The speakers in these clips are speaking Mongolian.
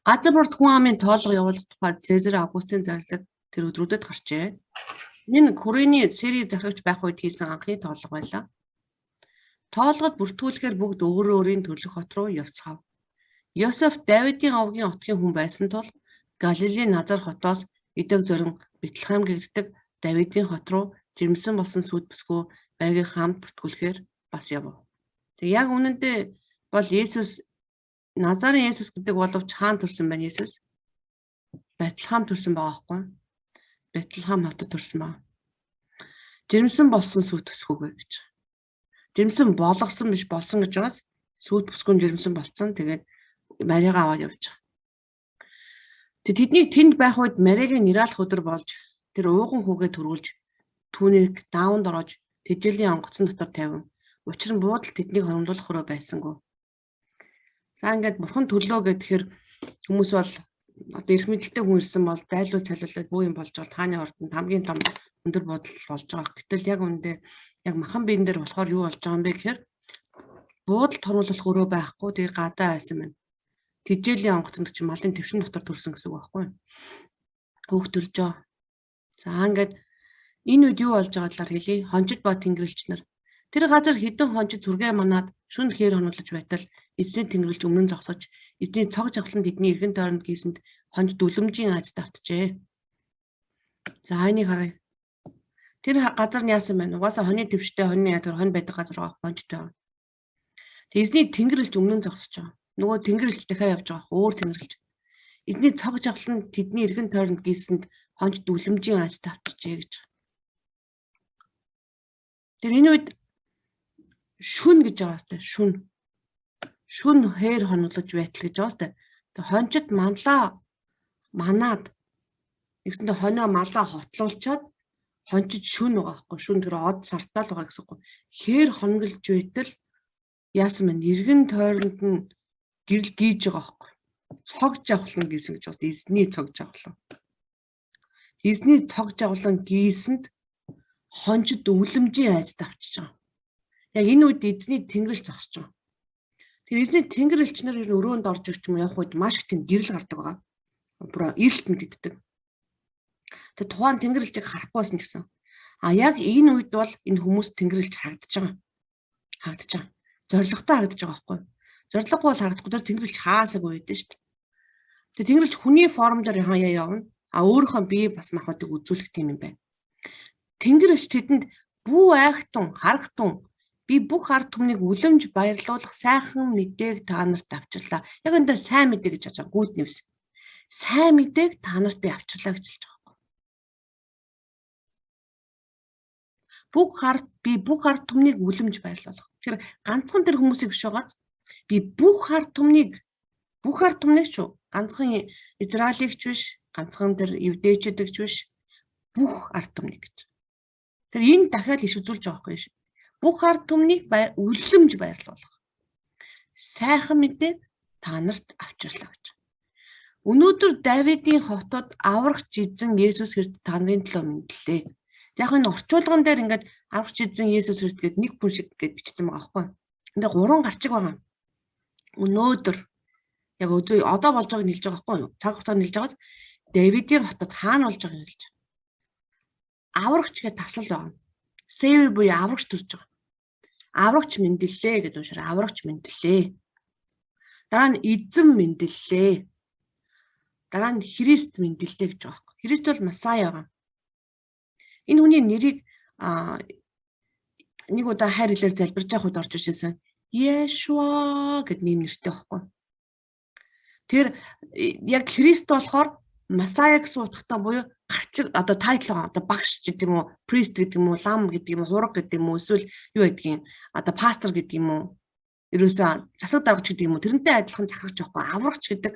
Газар бүрт хүн амын тоолго явуулах тухай Цезар Августын зарлаг тэр өдрүүдэд гарчээ. Энэ Корений сери захирагч байх үед хийсэн анхны тоолго байлаа. Тоолгод бүртгүүлэхээр бүгд өөрийн төрөлх хот руу явцгаав. Йосеф Давидын овгийн отгийн хүн байсан тул Галилийн Назар хотоос эдэг зорин Бэтлехэм гэгддэг Давидын хот руу жирэмсэн болсон сүд бүсгүй байгийг хамт бүртгүүлэхээр бас явв. Тэг яг үнэндээ бол Есүс Назарын Есүс гэдэг боловч хаан төрсэн байна Есүс? Бэтлехэм төрсэн байгаа байхгүй? Бэтлехэм хотод төрсэн байна. Жирэмсэн болсон сүд бүсгүйгээ гэж. Жирэмсэн болгосон биш болсон гэж байгаас сүд бүсгүн жирэмсэн болцсон. Тэгээд Маригаа аваад явж байгаа. Тэдний тэнд байх үед Маригийн нэралах өдөр болж тэр ууган хүүгээ төрүүлж түүнийг дааванд ороож тэжээлийн онгоцон дотор тавин. Учир нь буудал тэднийг хоромдуулах руу байсангүй. За ингээд бурхан төлөө гэхээр хүмүүс бол одоо эрх мэдэлтэй хүн ирсэн бол дайлуу цалиулаад бүх юм болж бол тааны ордонд хамгийн том өндөр бодол болж байгаа. Гэтэл яг үндэ яг махан биен дээр болохоор юу болж байгаа юм бэ гэхээр буудалд хоромлуулах өрөө байхгүй тэр гадаа байсан байна. Тэжээлийн онгоцонд чи малын твшин дотор төрсөн гэсэн үг байхгүй. Хүүхд төрж байгаа. За ингээд энэ үед юу болж байгаа талаар хэлье. Хончид ба тэнгэрлэгч нар тэр газар хідэн хончид зүргээ манаад шүн хээр хонуулж байтал эзний тэнгэрлэгч өмнө зогсож эзний цог жавхлан тэдний эргэн тойронд гисэнд хонж дүлэмжийн айц давтжээ. За энийг харъя. Тэр газар нь яасан байна? Угаасаа хоны твштэй хоньны ятгар хонь байдаг газар байгаа хончтой байна. Тэг эзний тэнгэрлэгч өмнө зогсож байгаа. Нөгөө тэнгэрлэгч дахиад явж байгаа. Өөр тэнгэрлэгч. Эзний цог жавхлан тэдний эргэн тойронд гисэнд хонж дүлэмжийн айц давтжээ гэж. Тэр энэ үед шүн гэж байгаа сте шүн хээр хонолж байтал гэж байгаа сте. Тэг хончид манаад нэгсэндээ хонио малаа хотлуулчаад хончид шүн байгаа байхгүй шүн тэр од сартаал байгаа гэсэн үг. Хээр хонголж байтал яасан бэ? Эргэн тойронд нь гэрэл гийж байгаа байхгүй. Цог жавхлан гисэн гэж байна. Эзний цог жавхлан. Эзний цог жавхлан гийсэнд хончид өвлөмжийн айц давчиж байгаа. Яг энэ үед эзний тэнгэрлэгч зогсож байгаа. Тэр эзний тэнгэрлэгч нар өрөөнд орж ирч юм явах үед маш их тийм гэрэл гардаг байгаа. Бүр эрэлт мэддэг. Тэр тухайн тэнгэрлэгчийг харахгүйсэн гэсэн. А яг энэ үед бол энэ хүмүүс тэнгэрлэгч харагдаж байгаа. Харагдаж байгаа. Зоригтой харагдаж байгаа байхгүй. Зориггүй бол харагдахгүй тэр тэнгэрлэгч хаасаагүй байдэн шүү дээ. Тэр тэнгэрлэгч хүний форм дээр хаяа явна. А өөрийнхөө бие бас махбодыг үзүүлэх тийм юм байна. Тэнгэрлэгч тэдэнд бүү айхтун, харахтун би бүх ард түмнийг үлэмж баярлуулах сайхан мэдээг та нарт авчирлаа. Яг энэ сайн мэдээ гэж байгаа гүйт нэвс. Сайн мэдээг та нарт би авчирлаа гэж хэлж байгаа. Бүх ард түмнийг үлэмж баярлуулах. Тэгэхээр ганцхан тэр хүмүүсийг биш байгааз би бүх ард түмнийг шүү. Ганцхан Израилигч биш, ганцхан тэр евдээчүүдэгч биш. Бүх ард түмнийг гэж. Тэр энэ дахиад иш үзүүлж байгаа байхгүй шүү. Бүх ард түмнийг үлэмж баярлуулах. Сайхан мэдээ та нарт авчирлаа гэж. Өнөөдөр Давидын хотод аврагч эзэн Есүс Христ та нарын төлөө мэдлээ. Яг энэ орчуулган дээр ингээд аврагч эзэн Есүс Христ гэдэг нэг хүн шиг гэж бичсэн байгаа байхгүй. Энд 3 гарчиг байгаа. Өнөөдөр яг одоо болж байгааг хэлж байгаа байхгүй юу? Цаг хугацааг хэлж байгаас Давидын хотод хаана болж байгааг хэлж. Аврагч гэдэг тасал байна. Сэвэр буюу аврагч төрж байгаа. Аврагч мэндэллээ гэдэг уншаар аврагч мэндэллээ. Дараа нь эзэн мэндэллээ. Дараа нь Христ мэндэллээ гэж байгаа. Христ бол Масая байгаа. Энэ хүний нэрийг нэг удаа хайр хэлээр залбирж явах үед орж ирсэн. Yeshua гэд нэм нэртэй байхгүй. Тэр яг Христ болохоор Масая гэсэн утгатай буюу гарчиг одоо тайтл байгаа. Одоо багш гэдэг юм уу, priest гэдэг юм уу, лам гэдэг юм уу, хураг гэдэг юм уу, эсвэл юу гэдэг юм. Одоо пастор гэдэг юм уу. Ерөөсөө засаг даргач гэдэг юм уу. Тэрнтэй адилхан захирагч байхгүй. Аврагч гэдэг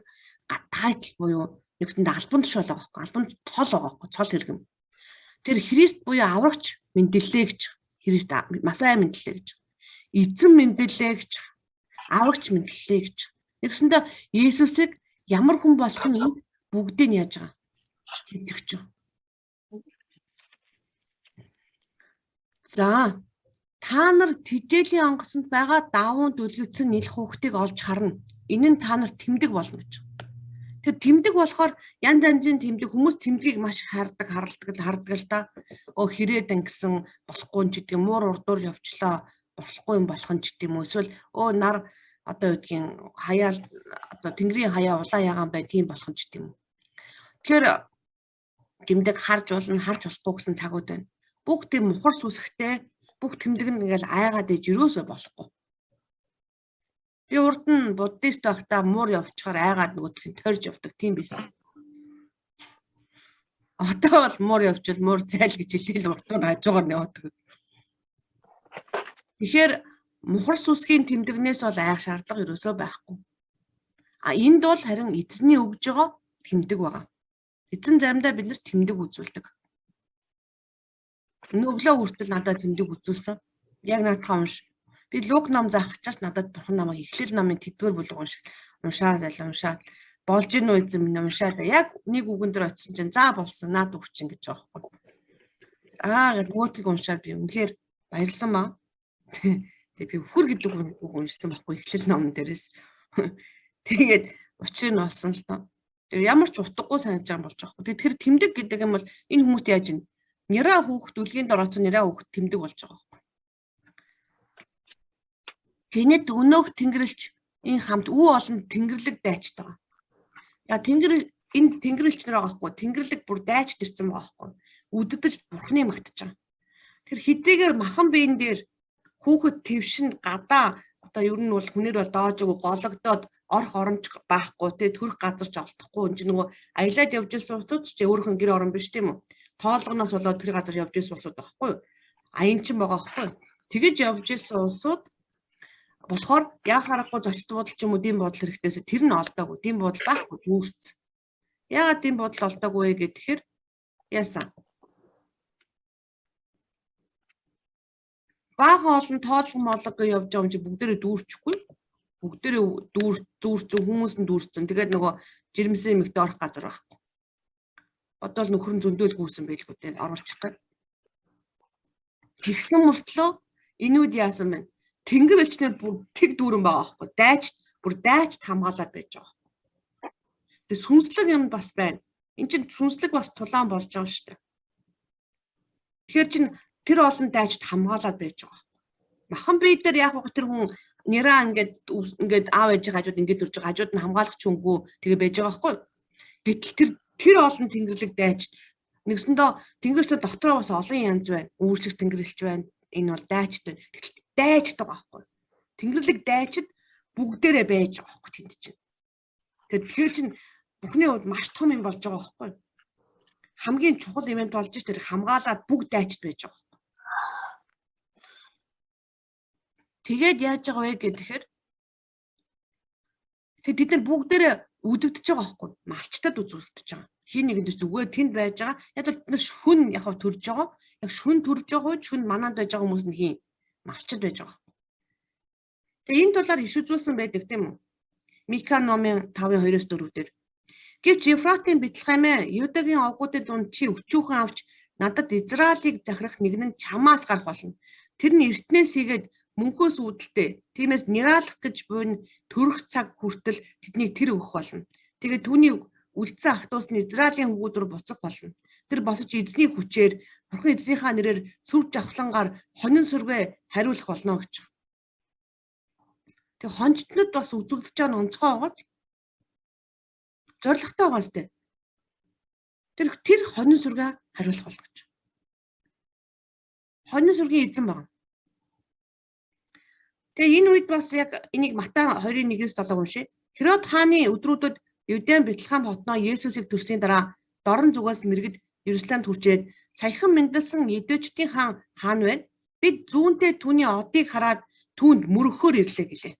тайтл буюу нэгсэндээ албан тушаал байгаа байхгүй. Албан цол байгаа байхгүй. Цол хэрэгэм. Тэр Христ буюу аврагч мэндэллээ гэж. Христ Масая мэндэллээ гэж. Эзэн мэндэллээ гэж. Аврагч мэндэллээ гэж. Нэгсэндээ Есүсийг ямар хүн болох нь бүгдийг нь яаж байгаа хэлж өгч. За та нар тэжээлийн онгоцонд байгаа давуу дүлгэвцэн нэлэх хүүхдийг олж харна. Энэ нь та нарт тэмдэг болно гэж. Тэр тэмдэг болохоор янз янзын тэмдэг хүмүүс тэмдгийг маш их хардаг л та. Хэрээд ангисан болохгүй ч гэдэг юм муур урдуур явчлаа болохгүй юм болох нь ч гэдэг юм уу эсвэл нар одоо юу гэдгийг хаяал одоо тэнгэрийн хаяа улаан ягаан бай тийм болох нь ч гэдэг юм уу. Тэгэхээр тэмдэг харж болохгүй гэсэн цагууд байна. Бүх тийм мухар сүсгтэй бүх тэмдэг нь ингээл айгаад иж юусоо болохгүй. Би урд нь буддист байхдаа муур явчихаар айгаад нөгөөх нь торж явдаг тийм байсан. Одоо бол муур явчихвал муур зайл гэж хэлээл урдуур хажуугаар явдаг. Тэгэхээр мухар сүсгийн тэмдэгнээс бол айх шаардлага ерөөсөө байхгүй. Энд бол харин эзний өгж байгаа тэмдэг байгаа. Эзэн заримдаа биднэрт тэмдэг үзүүлдэг. Өглөө хүртэл надад тэмдэг үзүүлсэн. Яг наадхаа унш. Би Лук ном заах чаас надад бурхан намайг Эхлэл номын тэдгээр бүлэг уншаад болж ийн үү эзэн минь уншаад яг нэг үгэн дээр очисон чинь за болсон наад үг чинь гэж байгаа байхгүй. Гэд нөгөөтгийг уншаад би үнэхээр баярлсан ба. Тэгээ би өхөр гэдэг үг уншсан байхгүй Эхлэл номон дээрээс. Тэгээд учрыг нь олсон л доо. Ямар ч утгагүй санаж байгаа болж байгаа байхгүй. Тэгэхээр тэмдэг гэдэг юм бол энэ хүмүүст яаж ийн нэраа хүүхд үлгийн дорооцсон нэраа хүүхд тэмдэг болж байгаа байхгүй. Гэнэт өнөөх тэнгэрлэгч энэ хамт үү олон тэнгэрлэг дайчд байгаа. Энэ тэнгэрлэгч нар байгаа байхгүй. Тэнгэрлэг бүр дайчд ирсэн байгаа байхгүй. Үддэж бурхны магтаж байгаа. Тэр хэдийгээр махан биен дээр хүүхэд твшин гадаа одоо ер нь бол хүнээр бол доож гологдоод орох оромж байхгүй те төрөх газар ч олдохгүй энэ нөгөө аялаад явж ирсэн улсууд ч өөрийнх нь гэр орон биш тийм үү. Тоолгоноос болоод тэр газар явж ирсэн улсууд байхгүй юу? Аян чин байгаа байхгүй юу? Тэгэж явж ирсэн улсууд болохоор яа харахгүй зочд бодол ч юм уу тийм бодол хэрэгтээс тэр нь олдоогүй. Тийм бодол байхгүй дүүрц. Яагаад тийм бодол олдоогүй гэхээр яасан? Баахан олон тоолгон молго явж байгаа юм чи бүгдээрээ дүүрчихгүй. Бүгдээрээ дүүрцэн хүмүүс нь дүүрцэн. Тэгээд нөгөө жирэмсэн эмэгтэй орох газар байхгүй. Одоо л нөхөр нь зөндөөл гүйсэн байлгүй дээ оруулчих гээд. Тэгсэн мөртлөө энүүд яасан бэ? Тэнгэр элчнэр бүр тэг дүүрэн байгаа байхгүй. Дайчд хамгаалаад байж байгаа байхгүй. Тэг сүнслэг юм бас байна. Энд чинь сүнслэг бас тулаан болж байгаа шүү дээ. Тэгэхээр чинь тэр олон дайчд хамгаалаад байж байгаа байхгүй. Махан бие дээр яг тэр хүн нэраа ингээд аав ээж хажууд ингээд үрж байгаа хажууд нь хамгаалах ч үгүй тэгээ байж байгаа байхгүй. Гэтэл тэр олон тэнгэрлэг дайчд нэгсэндээ тэнгэрээс дотроо бас олон янз байна. Үүрчлэг тэнгэрлэгч байна. Энэ бол дайчд байна. Гэтэл дайчд байгаа байхгүй. Тэнгэрлэг дайчд бүгдээрээ байж байгаа байхгүй тэнд чинь. Тэгэхээр чинь Бурхны хувьд маш том юм болж байгаа байхгүй. Хамгийн чухал юм болж ш тэр хамгаалаад бүгд дайчд байж байгаа. Тэгээд яаж байгаа вэ гэхээр бид нар бүгдээрээ үдэгдэж байгаа байхгүй малчтад үзүүлдэж байгаа. Хин нэгэнд зүгээр тэнд байж байгаа. Яг л бид нар шүн яг төрж байгаа. Яг шүн төрж байгаа шүн мананд байж байгаа хүмүүс нь хин малчд байж байгаа. Тэгээ энэ талаар иш үзүүлсэн байдаг тийм үү? Мика номын 5:2-4 дээр. Гэвч Ефратын Бэтлехемэ Юдагийн овгуудын дунд чи өчүүхэн авч надад Израилийг захирах нэгэн чамаас гарах болно. Тэр нь эртнээс игээд мөнхөөс үүдэлтэй. Тиймээс нираалах гэж буйн төрөх цаг хүртэл тэднийг тэр өгөх болно. Тэгээд түүний үлдсэн ах トゥ ус нь Израилийн хүүд рүү буцах болно. Тэр босож эзний хүчээр Бурхан эзнийхээ нэрээр сүр жавхлангаар хонин сүргээ хариулах болно гэж. Тэг хончтнууд бас үзүүлдэж байгаа нь онцгой байгааз. Зоригтой байгаас тээ. Тэр хонин сүргээ хариулах болно гэж. Хонин сүргийн эзэн байна. Тэгээ энэ үед бас яг энийг Матай 21-7 уншия. Херод хааны өдрүүдэд Юдэн Бэтлехэм хотноо Есүсийг төрсний дараа дорн зүгээс мэрэгд Ерүслэмд хүрчээд саяхан мэндэлсэн Эдөөчдийн хаан байна. Бид зүүнтэй түүний одыг хараад түүнд мөрөгхөөр ирлээ гэлээ.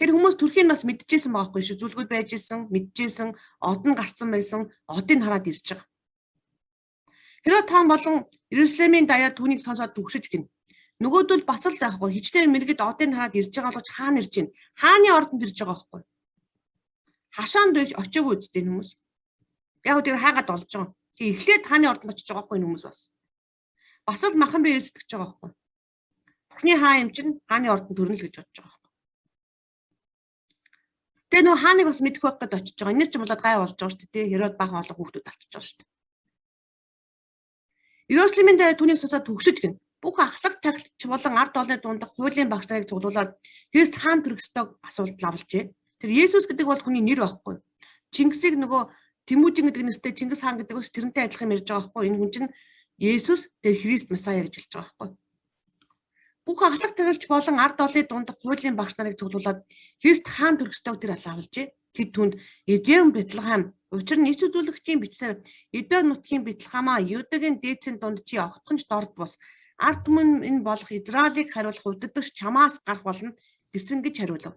Тэр хүмүүс төрхийн бас мэдчихсэн байгаа хгүй шүү. Зүлгүүд байж исэн, мэдчихсэн, од нь гарцсан байсан, одыг хараад ирж байгаа. Херод хаан болон Ерүслэмийн даяар түүнийг сонсоод түгшиж гин. Нөгөөдөл бас л байхгүй хичнээн мэрэгд одыг хараад ирж байгаа болохч хаана ирж гин. Хааны ордонд ирж байгаа байхгүй. Хашаанд очиагүй үстэй хүмүүс. Яг тэр хаагаад олж байгаа. Эхлээд хааны ордонд очиж байгаа байхгүй хүмүүс бас. Бас л махан бие эрсдэж байгаа байхгүй. Бурхны хаан юм чинь хааны ордонд төрнө л гэж бодож байгаа байхгүй. Тэгээ нөгөө хааныг бас мэдэх байх гэдээ очиж байгаа. Энэс ч болоод гай болж байгаа шүү дээ. Херод бага олон хүүхдүүд алчиж байгаа шүү дээ. Иерусалимын дээр түүнийг сусаад төгсөж гин. Бүх ахлах тагилч болон ард олны дундах хуулийн багш нарыг цуглуулад Христ хаан төрөх ёстойг асуулт лавлжээ. Тэр Есүс гэдэг бол хүний нэр байхгүй. Чингисийг нөгөө Тэмүүжин гэдэг нэртэй Чингис хаан гэдэг бас тэрнтэй адилхан ярьж байгаа байхгүй. Энэ хүн чинь Есүс тэр Христ Месая гэж хэлж байгаа байхгүй. Бүх ахлах тагилч болон ард олны дундах хуулийн багш нарыг цуглуулад Христ хаан төрөх ёстойг тэр лавлжээ. Тэд түнд Эдем Бэтлехэм учир нь иш үзүүлэгчийн бичсээр Эдом нутгийн Бэтлехамаа Юдагийн дээдсийн дунд чи огтхонч дорд бус ард түмэн энэ болох Израилийг хариулах удирдагч чамаас гарах болно гэсэн гэж хариулав.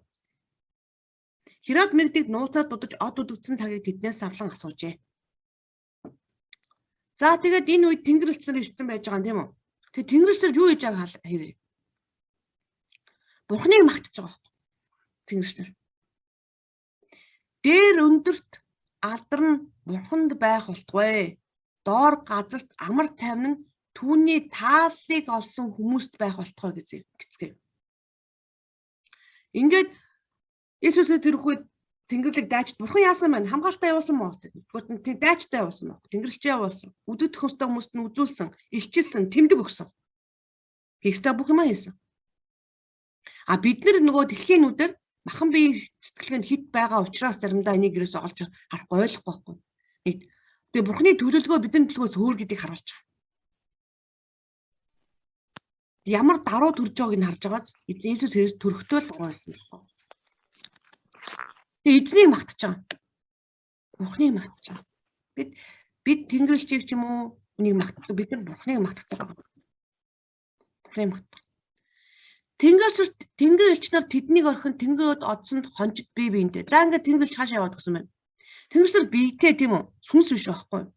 Херод мэрэгдийг нууцаар дудаж од үдгдсэн цагийг тэднээс авлан асуужээ. За тэгээд энэ үед Тэнгэрлэгч нар ирсэн байж байгаа юм тийм үү? Тэгээд Тэнгэрлэгч нар юу хийж байгааг хэрэг. Бурхныг магтаж байгаа байхгүй. Тэнгэрлэгч нар. Дээр өндөрт алдар нь бурханд байх болтугай. Доор газарт амар тайван нь түүний тааллыг олсон хүмүүст байх болтугай гэцгээв. Ингээд Есүс тэр үед Тэнгэрлэг дайчд бурхан яасан байна? Хамгаалалтаа явуулсан мó? Тэгвэл дайчтай явуулсан мó? Тэнгэрлэгчээ явуулсан. Үзэгдэх хөстэй хүмүүст нь үзүүлсэн, илчилсэн, тэмдэг өгсөн. Хийхтэй бүх юм хийсэн. А бид нар нөгөө дэлхийн нүдээр махан бие сэтгэлгэнд хит байгаа учраас заримдаа энийг ерөөсөө олж харахгүй ойлгохгүй байхгүй. Тэгээ бурхны төлөвлөгөө бидний төлөвлөгөөс өөр гэдгийг харуулж байгаа. Ямар даруу төрж байгааг нь харж байгаас Иесус Христ төрөхтэй л байгаа юм байна. Тэгээ эзнийг магтаж байгаа. Бурхныг магтаж байгаа. Бид Тэнгэрлэгчийг ч юм уу үнийг магтдаг, бид нар бурхныг магтдаг байгаа. Бурхныг магтдаг. Тэнгэрлэгч нар тэднийг орхин тэнгэрүүд одсонд хонжид бие биендээ. За ингээд тэнгэрлэгч хаашаа яваад гэсэн байна. Тэнгэрлэгч нар биетэй тийм үү? Сүнс биш байхгүй.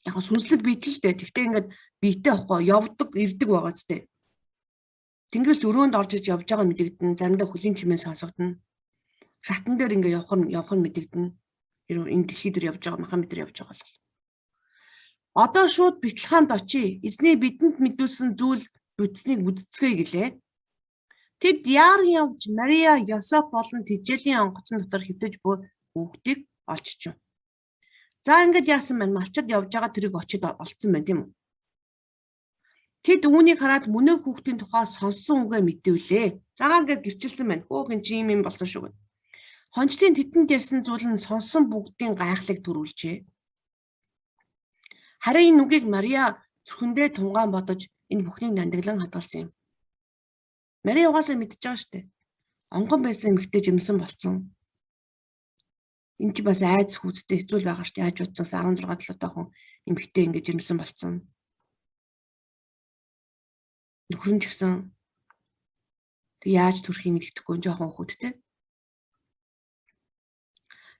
Яг сүнслэг биетэй л дээ. Тэгтээ ингээд биетэй байхгүй. Явдаг, ирдэг байгаа ч дээ. Тэнгэрлэгч өрөөнд орж иж явж байгаа мэдэгдэн, заримдаа хөлийн чимээ сонсогдно. Шатан дээр ингээд явах нь мэдэгдэн. Энэ дэлхий дээр явж байгаа, махан мэдэр явж байгаа бол. Одоо шууд Бэтлехемд очие. Эзний бидэнд мэдүүлсэн зүйл бүтснийг үздцгээе гэлээ. Тэд яар явж Мария, Йосеф болон тэжээлийн онгоцон дотор хөвтөж буй хүүхдийг олччихв. За ингээд яасан байна? Малчад явж байгаа тэрийг очид олцсон байна тийм үү? Тэд үүнийг хараад мөнөө хүүхдийн тухай сонссон үгээ мэдүүлээ. Загаа ингээд гэрчилсэн байна. Хөөхөн чи юм болсон шүү. Хончтын тэдэнд ярьсан зүйл нь сонссон бүгдийн гайхлыг төрүүлжээ. Харин энэ үгийг Мария зүрхэндээ тунгаан бодож энэ бүхнийг нандиглан хадгалсан юм. Мари угаасаа мэдчихэж байгаа шүү дээ. Онгон байсан эмэгтэй жимсэн болцсон. Энд чи бас айц хүүцтэй хэцүү байгаа шүү дээ. Яаж утсаас 16 7 хүн эмэгтэй ингэж жимсэн болцсон. Нөхөр нь ч гэсэн тэг яаж төрхийг мэддэхгүй жоохон хүүхдтэй.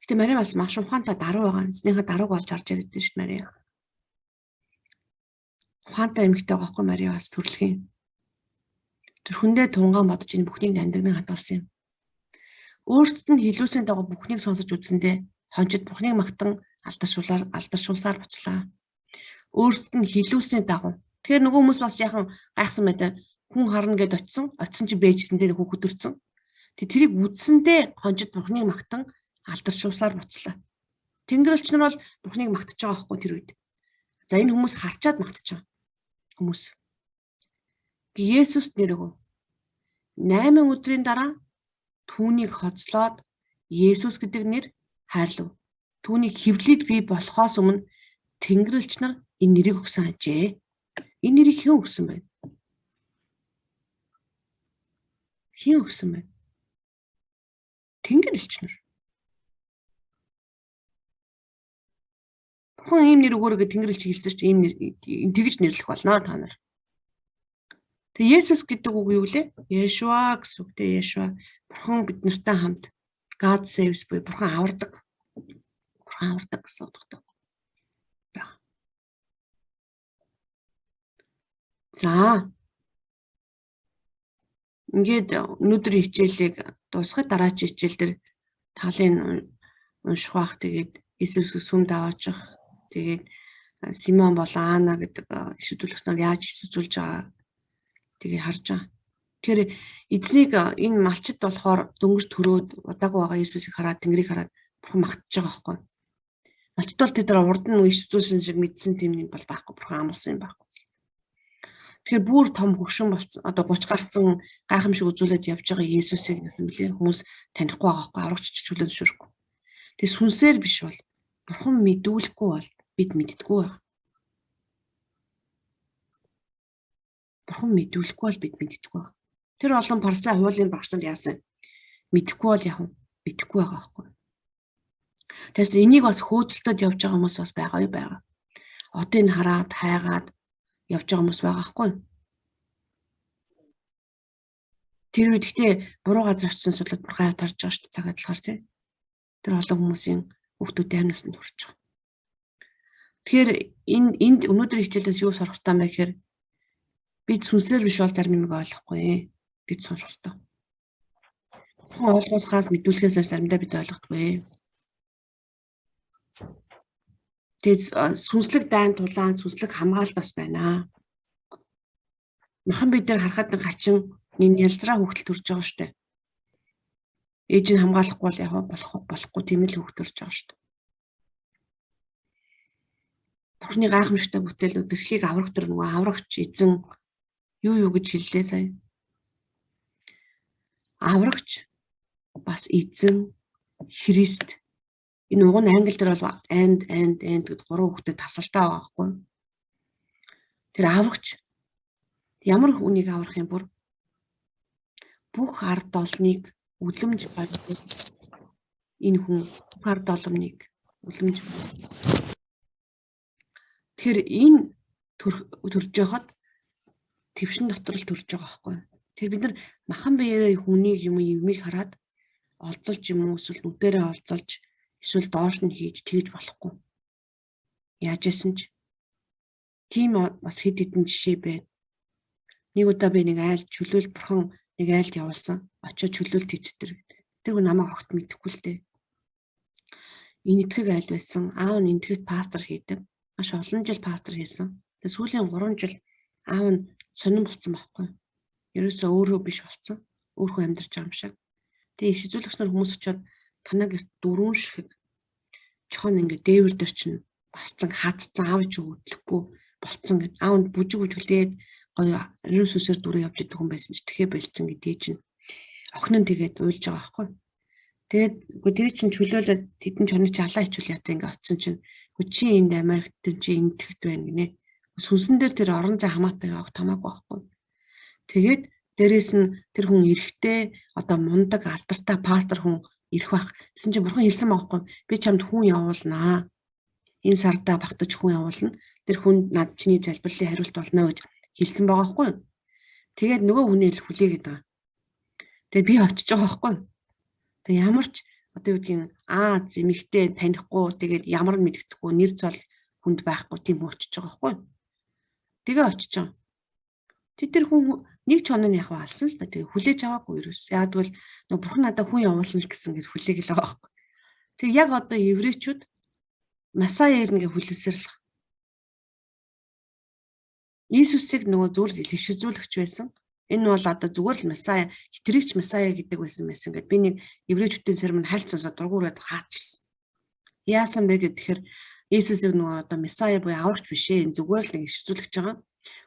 Гэтэ Мари бас маш ухаантай даруу байгаа. Эзнийхээ дарууг олж харж байгаа шүү дээ Мари. Ухаантай эмэгтэй байгаа хгүй Мари бас төрөлхийн. Зүрхэндээ тунгаан бодож энэ бүхнийг нандинан хадгалсан юм. Өөртөд нь хилүүлсийн дагуу бүхнийг сонсож үзсэндээ хончид бүхнийг магтан алдаршуулсаар буцлаа. Өөртөд нь хилүүлсийн дагуу. Тэгэхээр нөгөө хүмүүс бас яахан гайхсан байдаг. Хүн харна гэд очисон чи бэжсэндээ хүүхэд төрсөн. Тэрийг үзсэндээ хончид бүхнийг магтан алдаршуулсаар буцлаа. Тэнгэрлэгч нар бол бүхнийг магтаж байгаа байхгүй тэр үед. За энэ хүмүүс харчаад магтаж байгаа. Хүмүүс. Есүс нэргөө 8 өдрийн дараа түүнийг хоцлоод Есүс гэдэг нэр хайрлав. Түүнийг хевлээд бий болохоос өмнө Тэнгэрлэгч нар энэ нэрийг өгсөн ажээ. Энэ нэрийг хэн өгсөн бэ? Хэн өгсөн бэ? Тэнгэрлэгч нар. Бурхан ийм нэр өгөөрэй гэж Тэнгэрлэгч хэлсэн чинь ийм нэр тэгж нэрлэх болно та нар. Тэгээ Есүс гэдэг үг юу вэ? Yeshua гэсэн үг дээ. Yeshua. Бурхан бид нартай хамт. God saves буюу Бурхан авардаг. Бурхан авардаг гэсэн утгатай. За. Ингээд өнөөдрийн хичээлийг дуусгахад дараагийн хичээл дээр талын унших бах. Тэгээд Есүсийг сүм даваачих. Тэгээд Симон болон Ана гэдэг иш үзүүлэгч нар яаж иш үзүүлж байгаа. Тэгээ харж байгаа. Тэгэхээр эзнийг энэ малчид болохоор дөнгөж төрөөд удаагүй байгаа Иесусыг хараад Тэнгэрийг хараад бурхан магтаж байгаа байхгүй. Малчид бол тэд урд нь иш зүйлсэн шиг мэдсэн тийм юм бол байхгүй, бурхан амласан юм байхгүй. Тэгэхээр бүр том хөгшин болсон. Одоо 30 гарсан гайхамшиг үзүүлээд явж байгаа Иесусыг нэлээ хүмүүс танихгүй байгаа байхгүй, аврагч чөлөөнд шүрхгүй. Тэгээ сүнсээр биш бол бурхан мэдүүлэхгүй бол бид мэддэггүй байна. Бурхан мэдүүлэхгүй бол бид мэддэггүй байна. Тэр олон парсаа хуулийн багш нар яасан? Мэдэхгүй бол яах вэ? Мэдэхгүй байгаа байхгүй. Тэгээс энийг бас хөөцөлтөд явж байгаа хүмүүс бас байгаа. Одыг хараад хайгаад явж байгаа хүмүүс байгаа байхгүй. Тэр үед гэхдээ буруу газар очсон судлаад бургай тарж байгаа шүү дээ, цаг адилгаар тий. Тэр олон хүмүүсийн хүүхдүүд амнасанд хүрч байгаа. Тэгэхээр энд өнөөдөр хичээлээс юу сурах хэрэгтэй юм бэ гэхээр бид сүнслэр биш бол зарим юм ойлгохгүй гэж сонсох хэрэгтэй. Ойлгоос хаас мэдүүлэхээс заримдаа бид ойлгохгүй. Тэгээд сүнслэг дайн тулаан сүнслэг хамгаалалт бас байна. Махан бид нар харахад нэг хачин ялзраа хөвгөл төрж байгаа шүү дээ. Ээж нь хамгаалахгүй бол яг болохгүй тийм л хөвгөл төрж байгаа шүү дээ. Бурхны гайхамшигтай бүтээлүүд дэлхийг аврах төр нөгөө аврагч эзэн юу гэж хэллээ сая. Аврагч бас эзэн Христ. Энэ уг нь англи дээр бол and гэд гурван хүүхдэд тасалтай байгаа байхгүй. Тэр аврагч ямар хүнийг аврах юм бүр бүх ард олныг үлэмж барьдаг. Энэ хүн ард олныг үлэмж. Тэгэхээр энэ төрж яхад твшин дотор л төрж байгаа байхгүй. Тэр бид нар махан биеэрээ хүнийг юмыг хараад олзолж юм уу эсвэл нүдэрээ олзолж эсвэл доош нь хийж тэгж болохгүй. Яаж яасан ч тийм бас хэд хэдэн жишээ байна. Нэг удаа би нэг айл чөлөөл бурхан нэг айлд явуулсан. Очоод чөлөөлт хийчихдэг. Тэр намайг огт мэдэхгүй л дээ. Энэ итгэх айл байсан. Аав нь энтгэд пастор хийдэг. Маш олон жил пастор хийсэн. Тэгээ сүүлийн 3 жил аав нь сонирн болсон байхгүй. Ерөөсөө өөрөө биш болсон. Өөрөө амьдарч байгаа юм шиг. Тэгээ их хэзүүлэгч нар хүмүүс очоод танаа гэрт дөрвөн шиг чон ингээд дээвэр дээр чинь басцсан хаацсан аавч өгдлөхгүй болцсон гэд аавд бүжиг бүжгэлээд гоё ерөөсөөсөр дүрээ явж идэх хүн байсан ч тэгэхээр болцсон гэдгийг чинь охин нь тэгээд уйлж байгаа байхгүй. Тэгээд үгүй тэр чинь чөлөөлөд тэдэн чоныг чи алаа хичүүл ятаа ингээд оцсон чинь чи энд Америкт чи энтгэд байна гинэ. Сүнсэн дээр тэр орон зай хамаатай явах тамаагүй байхгүй. Тэгээд дээрэс нь тэр хүн эрэхтэй одоо мундаг алдартай пастор хүн ирэх байх. Тэсэн чинь бурхан хэлсэн байхгүй. Би чамд хүн явуулнаа. Энэ сардаа багтаж хүн явуулна. Тэр хүн над чиний залбирлын хариулт болно гэж хэлсэн байгаа байхгүй. Тэгээд нөгөө хүнээ л хүлээгээд байгаа. Тэгээд би очиж байгаа байхгүй. Тэгээд ямар ч одоо юу гэдгийг зэмэгтэй танихгүй тэгээд ямар мэддэхгүй нэр цол хүнд байхгүй тийм хүн очиж байгаа байхгүй. Тэгээ очиж байгаа. Тэр хүн нэг чоноо яг алсан л да. Тэгээ хүлээж аваагүй ерөөс. Яг тэгвэл нөгөө бурхан надад хүн явуулна гэсэн гэж хүлээгээл байгаа байхгүй. Тэг яг одоо еврейчүүд Масая ирнэ гэж хүлээсээр л. Иесусыг нөгөө зүгээр хишзүүлэгч байсан. Энэ бол одоо зүгээр л Масая, хитрэгч Масая гэдэг байсан гэд би нэг еврейчүүдийн сэрмэн хальцаасаа дургуураад хаачилсан. Яасан бэ гэхээр Иесусыг нөгөө одоо Масая буюу аврагч биш ээ. Зүгээр л нэг хишзүүлэгч байгаа.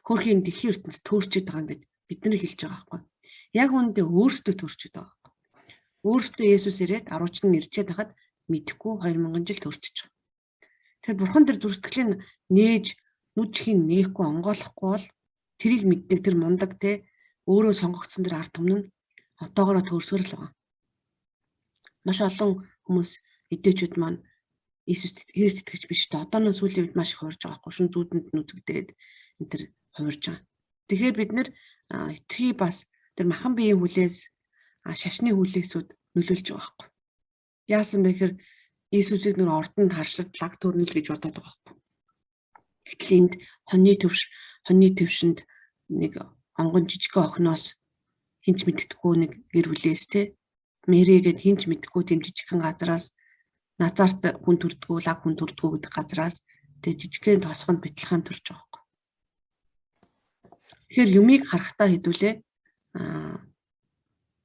Хөрхийн дэлхийн ертөнцид төөрчөд байгаа гэд бид нар хэлж байгаа байхгүй. Яг үүндээ өөрсдөө төөрчөд байгаа байхгүй. Өөрсдөө Иесус ирээд арууч нь ирчээд хахад мэдхгүй 2000 жил төрчихөж байгаа. Тэгэхээр бурхан тэр зүрстгэлийн нээж нүдхийн нээхгүй онгойлохгүй бол тэрийг мэддэг тэр мундаг те өөрөө сонгогдсон тэр ард түмэн одоогоороо төрсгөр л байгаа. Маш олон хүмүүс эдээчүүд маань Иесус Христ итгэж биш те одооноос сүүлийн үед маш их хуурж байгаа байхгүй. Шин зүудэнд нүцгдээд энэ тэр хуурж байгаа. Тэгэхээр бид нэр итгэхий бас тэр махан биеийн хүлээс шашны хүлээсүүд нөлөөлж байгаа байхгүй. Яасан бэ гэхээр Иесусыг нөр ордонд харшид лаг төрнөл гэж бодоод байгаа байхгүй. Гэтэл энд хоньны төвшөнд нэг онгон жижигхэн охиноос хинч мэддэхгүй нэг гэр бүлээс те Мэригээд хинч мэддэхгүй тэм жижигхэн газараас Назарт хүн төрдгөө лаг хүн төрдгөө гэдэг газараас тэг жижигхэн тосгонд битлэхэн төрж байгаа байхгүй. Тэгэхээр юмыг харахтаа хэдүүлээ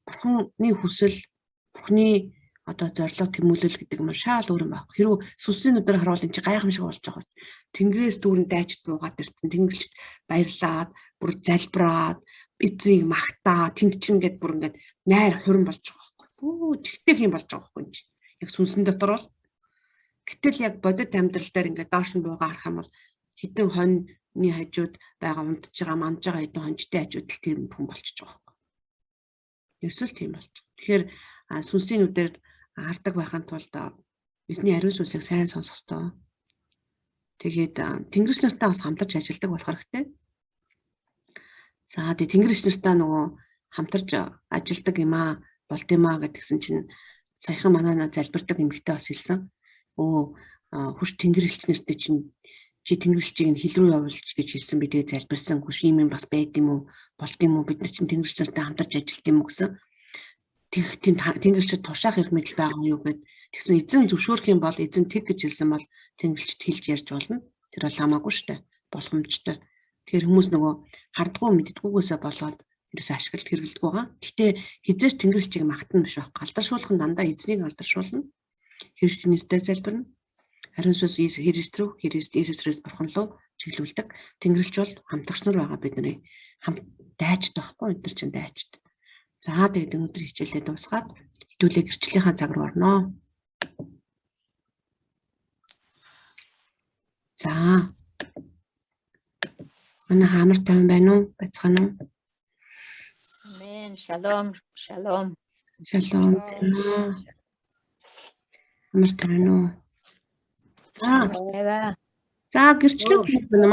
бурхны хүсэл, бурхны одоо зорилго тэмүүлэл гэдэг нь шал өөр юм байна. Хэрвээ сүнсний нүдээр харуул энэ чи гайхамшиг болж байгаа бас. Тэнгэрээс дүүрэн дайчд буугаад ирсэн. Тэнгэрлэгт баярлаад, бүр залбираад, эзнийг магтаа, тэнд чин гэд бүр ингээд найр хурим болж байгаа байхгүй. Бүү жигтэйх юм болж байгаа байхгүй энэ чинь. Яг сүнсэн дотор бол. Гэтэл яг бодит амьдрал дээр ингээд доош нь буугаа харах юм бол хитэн хоньны хажууд байгаа унтж байгаа, мандж байгаа хитэн хонжтой хажууд л тийм хүн болчихж байгаа байхгүй. Ерөөсөө тийм болж. Тэгэхээр сүнсний нүдээр хардаг байхын тулд бидний ариун сүнсийг сайн сонсох ёстой. Тэгээд тэнгэрч нартай бас хамтарч ажилладаг болох хэрэгтэй. За тэгээд тэнгэрч нартай нөгөө хамтарч ажилладаг юм болд юм гэдгсэн чинь саяхан манаа залбирдаг эмэгтэй бас хэлсэн. Хүч тэнгэрч нартай чинь чи тэнгэрчийг нь хил рүү явуулж гэж хэлсэн. Би тэгээд залбирсан. Хүч юм бас байд юм уу? Болд юм уу? Бид нар чинь тэнгэрч нартай хамтарч ажилладаг юм уу гэсэн. Тийм тэнгэрчд тушаах их мэдл байгаа юу гэд тэгсэн эзэн зөвшөөрөх юм бол эзэн тэг гэж хэлсэн бол тэнгэлчд хэлж ярьж болно. Тэр бол хамаагүй штэ. Болгомжтой. Тэгэхээр хүмүүс нөгөө хардгуу мэддгүйгээсээ болоод ерөөс ашиглалт хэрэгэлдэг байгаа. Гэхдээ хизээч тэнгэлчийг магтана биш байх. Алдаршуулах нь дандаа эзнийг алдаршуулна. Христийн нэрээр залбирна. Ариун сүнс Христ рүү, Иесусээс бурхан руу чиглүүлдэг. Тэнгэлч бол хамтагч нар байгаа бидний хамт дайчд байхгүй бид нар чинь дайчд. За тэгээд өнөөдөр хичээлээ дуусгаад хэдүүлээ гэрчлэлийнхаа цаг руу орноо. За. Манай хамар тайван байна уу? Бацхан уу? Амен. Шалом. Шалом. Шалом. Хамар тайван уу? За. За гэрчлэл манай